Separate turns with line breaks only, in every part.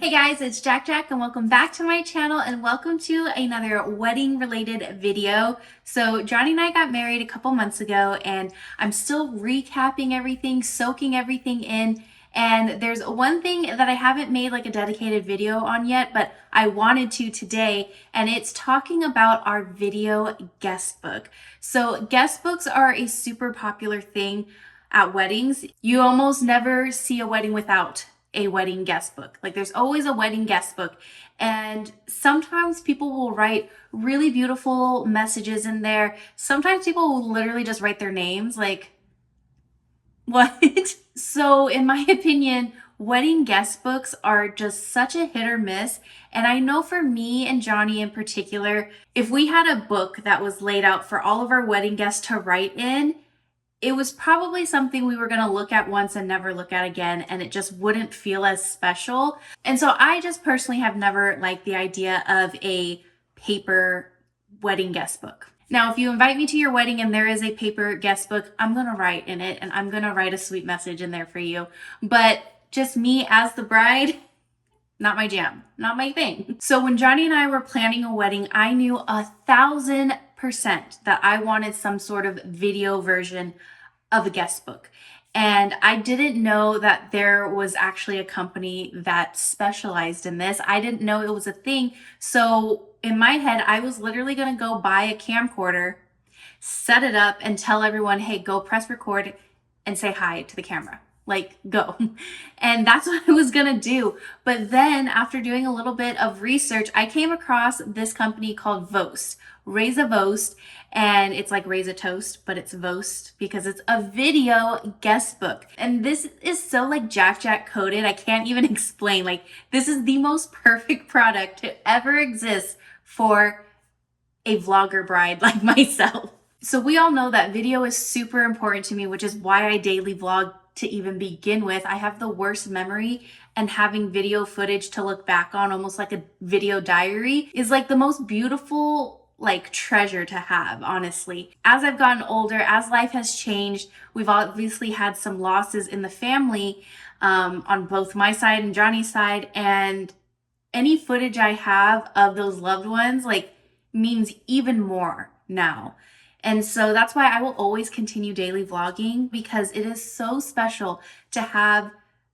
Hey guys, it's JaaackJack and welcome back to my channel and welcome to another wedding related video. So Johnny and I got married a couple months ago and I'm still recapping everything, soaking everything in. And there's one thing that I haven't made like a dedicated video on yet, but I wanted to today, and it's talking about our video guest book. So guest books are a super popular thing at weddings. You almost never see a wedding without a wedding guest book. Like there's always a wedding guest book. And sometimes people will write really beautiful messages in there. Sometimes people will literally just write their names. Like, what? So in my opinion, wedding guest books are just such a hit or miss. And I know for me and Johnny in particular, if we had a book that was laid out for all of our wedding guests to write in, it was probably something we were going to look at once and never look at again, and it just wouldn't feel as special. And so I just personally have never liked the idea of a paper wedding guest book. Now, if you invite me to your wedding and there is a paper guest book, I'm going to write in it and I'm going to write a sweet message in there for you. But just me as the bride, not my jam, not my thing. So when Johnny and I were planning a wedding, I knew 1,000% that I wanted some sort of video version of a guest book. And I didn't know that there was actually a company that specialized in this. I didn't know it was a thing. So in my head, I was literally going to go buy a camcorder, set it up, and tell everyone, hey, go press record and say hi to the camera. Like, go. And that's what I was gonna do. But then after doing a little bit of research, I came across this company called Vost, Raise a Vost, and it's like Raise a Toast, but it's Vost because it's a video guest book. And this is so like JaaackJack coded, I can't even explain. Like, this is the most perfect product to ever exist for a vlogger bride like myself. So we all know that video is super important to me, which is why I daily vlog to even begin with. I have the worst memory, and having video footage to look back on, almost like a video diary, is like the most beautiful like treasure to have, honestly. As I've gotten older, as life has changed, we've obviously had some losses in the family, on both my side and Johnny's side, and any footage I have of those loved ones like means even more now. And so that's why I will always continue daily vlogging, because it is so special to have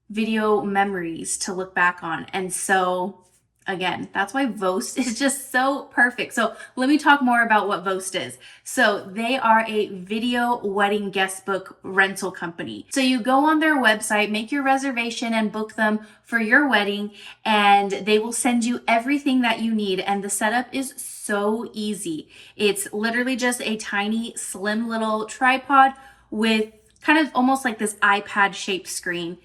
video memories to look back on. And so again, that's why Vost is just so perfect. So let me talk more about what Vost is. So they are a video wedding guest book rental company. So you go on their website, make your reservation and book them for your wedding, and they will send you everything that you need. And the setup is so easy. It's literally just a tiny, slim little tripod with kind of almost like this iPad shaped screen.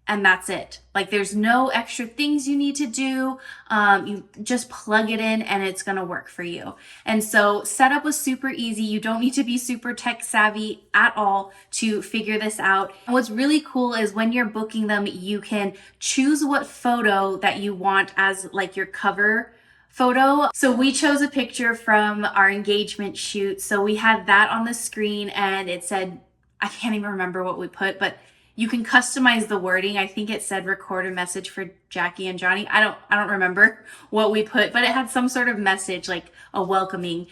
And that's it. Like, there's no extra things you need to do. You just plug it in and it's gonna work for you. And so setup was super easy. You don't need to be super tech savvy at all to figure this out. And what's really cool is when you're booking them, you can choose what photo that you want as like your cover photo. So we chose a picture from our engagement shoot. So we had that on the screen and it said, I can't even remember what we put, but you can customize the wording. I think it said record a message for Jackie and Johnny. I don't remember what we put, but it had some sort of message, like a welcoming,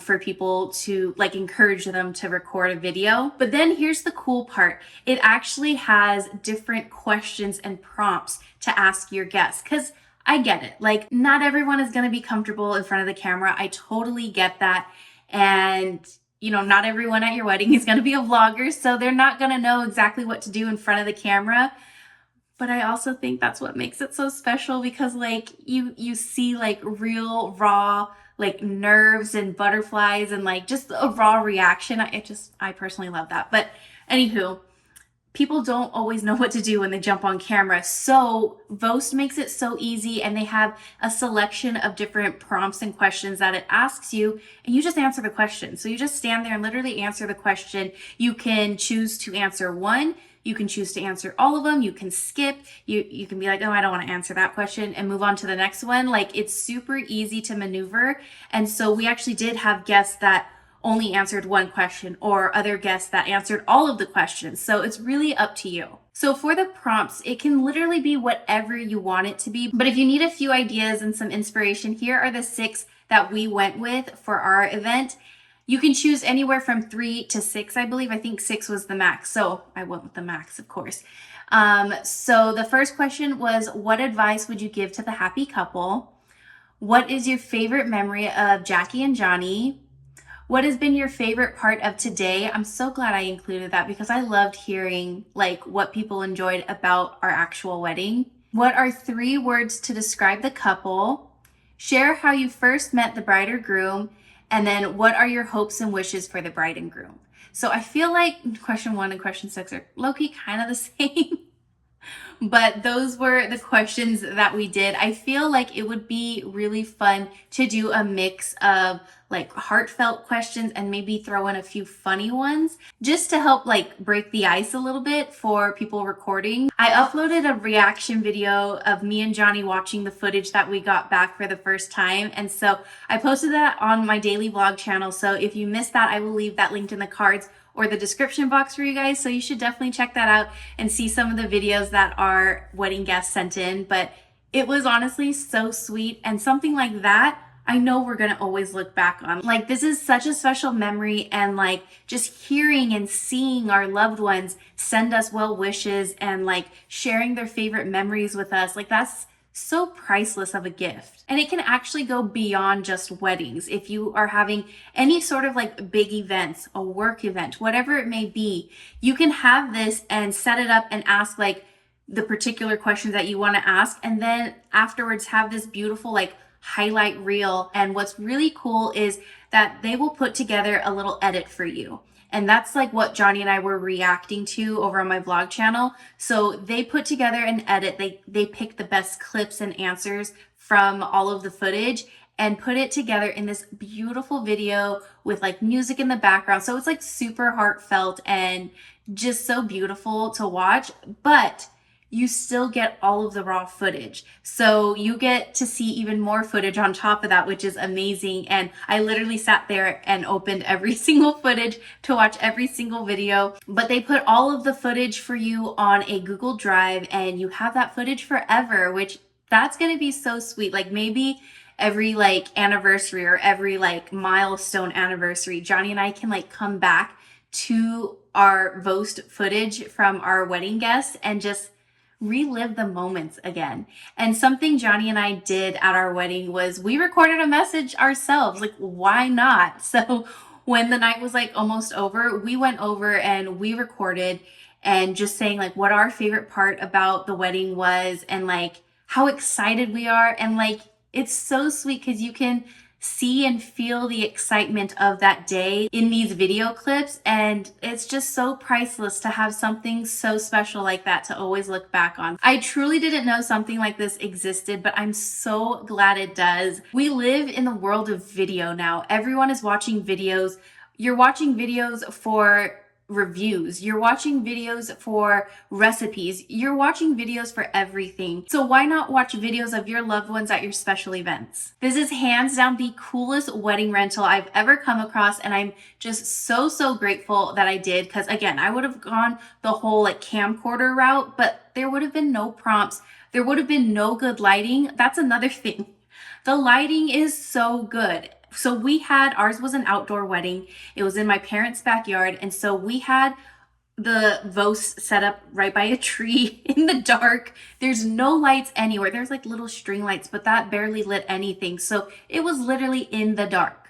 for people to like encourage them to record a video. But then here's the cool part. It actually has different questions and prompts to ask your guests, because I get it. Like, not everyone is going to be comfortable in front of the camera. I totally get that. And you know, not everyone at your wedding is going to be a vlogger, so they're not going to know exactly what to do in front of the camera. But I also think that's what makes it so special, because like you see like real raw like nerves and butterflies and like just a raw reaction. I personally love that. But anywho, people don't always know what to do when they jump on camera. So Vost makes it so easy, and they have a selection of different prompts and questions that it asks you, and you just answer the question. So you just stand there and literally answer the question. You can choose to answer one. You can choose to answer all of them. You can skip. You can be like, oh, I don't want to answer that question, and move on to the next one. Like, it's super easy to maneuver. And so we actually did have guests that only answered one question, or other guests that answered all of the questions. So it's really up to you. So for the prompts, it can literally be whatever you want it to be. But if you need a few ideas and some inspiration, here are the 6 that we went with for our event. You can choose anywhere from 3 to 6, I believe. I think 6 was the max. So I went with the max, of course. So the first question was, what advice would you give to the happy couple? What is your favorite memory of Jackie and Johnny? What has been your favorite part of today? I'm so glad I included that because I loved hearing like what people enjoyed about our actual wedding. What are 3 words to describe the couple? Share how you first met the bride or groom. And then what are your hopes and wishes for the bride and groom? So I feel like question 1 and question 6 are low-key kind of the same. But those were the questions that we did. I feel like it would be really fun to do a mix of like heartfelt questions and maybe throw in a few funny ones just to help like break the ice a little bit for people recording. I uploaded a reaction video of me and Johnny watching the footage that we got back for the first time. And so I posted that on my daily vlog channel. So if you missed that, I will leave that linked in the cards or the description box for you guys. So you should definitely check that out and see some of the videos that our wedding guests sent in. But it was honestly so sweet, and something like that, I know we're gonna always look back on. Like, this is such a special memory, and like just hearing and seeing our loved ones send us well wishes and like sharing their favorite memories with us, like that's so priceless of a gift. And it can actually go beyond just weddings. If you are having any sort of like big events, a work event, whatever it may be, you can have this and set it up and ask like the particular questions that you want to ask, and then afterwards have this beautiful like highlight reel. And what's really cool is that they will put together a little edit for you. And that's like what Johnny and I were reacting to over on my vlog channel. So they put together an edit. They picked the best clips and answers from all of the footage and put it together in this beautiful video with like music in the background. So it's like super heartfelt and just so beautiful to watch. But you still get all of the raw footage. So you get to see even more footage on top of that, which is amazing. And I literally sat there and opened every single footage to watch every single video. But they put all of the footage for you on a Google Drive, and you have that footage forever, which that's gonna be so sweet. Like maybe every like anniversary or every like milestone anniversary, Johnny and I can like come back to our Vost footage from our wedding guests and just relive the moments again. And something Johnny and I did at our wedding was we recorded a message ourselves. Like, why not? So when the night was like almost over, we went over and we recorded and just saying like what our favorite part about the wedding was and like how excited we are. And like, it's so sweet because you can see and feel the excitement of that day in these video clips, and it's just so priceless to have something so special like that to always look back on. I truly didn't know something like this existed, but I'm so glad it does. We live in the world of video now. Everyone is watching videos. You're watching videos for reviews, you're watching videos for recipes, you're watching videos for everything. So why not watch videos of your loved ones at your special events? This is hands down the coolest wedding rental I've ever come across, and I'm just so grateful that I did, because again, I would have gone the whole like camcorder route, but there would have been no prompts, there would have been no good lighting. That's another thing. The lighting is so good. So we had, ours was an outdoor wedding. It was in my parents' backyard. And so we had the Vost set up right by a tree in the dark. There's no lights anywhere. There's like little string lights, but that barely lit anything. So it was literally in the dark.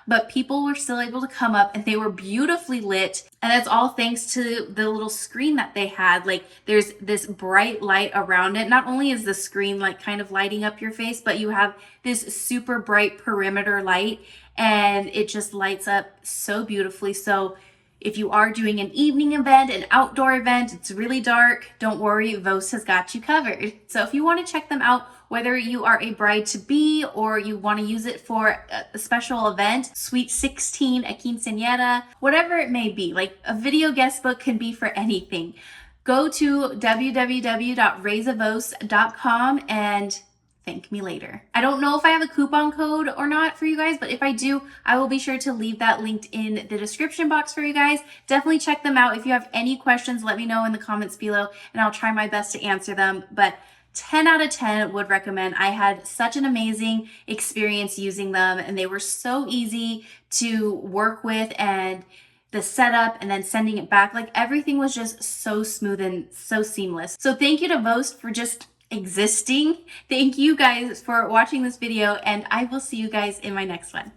But people were still able to come up and they were beautifully lit. And that's all thanks to the little screen that they had. Like there's this bright light around it. Not only is the screen like kind of lighting up your face, but you have this super bright perimeter light and it just lights up so beautifully. So if you are doing an evening event, an outdoor event, it's really dark, don't worry, Vost has got you covered. So if you want to check them out, whether you are a bride-to-be or you want to use it for a special event, Sweet 16, a quinceañera, whatever it may be, like a video guest book can be for anything. Go to www.raisavost.com and thank me later. I don't know if I have a coupon code or not for you guys, but if I do, I will be sure to leave that linked in the description box for you guys. Definitely check them out. If you have any questions, let me know in the comments below and I'll try my best to answer them. But 10 out of 10 would recommend. I had such an amazing experience using them and they were so easy to work with, and the setup and then sending it back, like everything was just so smooth and so seamless. So thank you to Vost for just existing. Thank you guys for watching this video, and I will see you guys in my next one.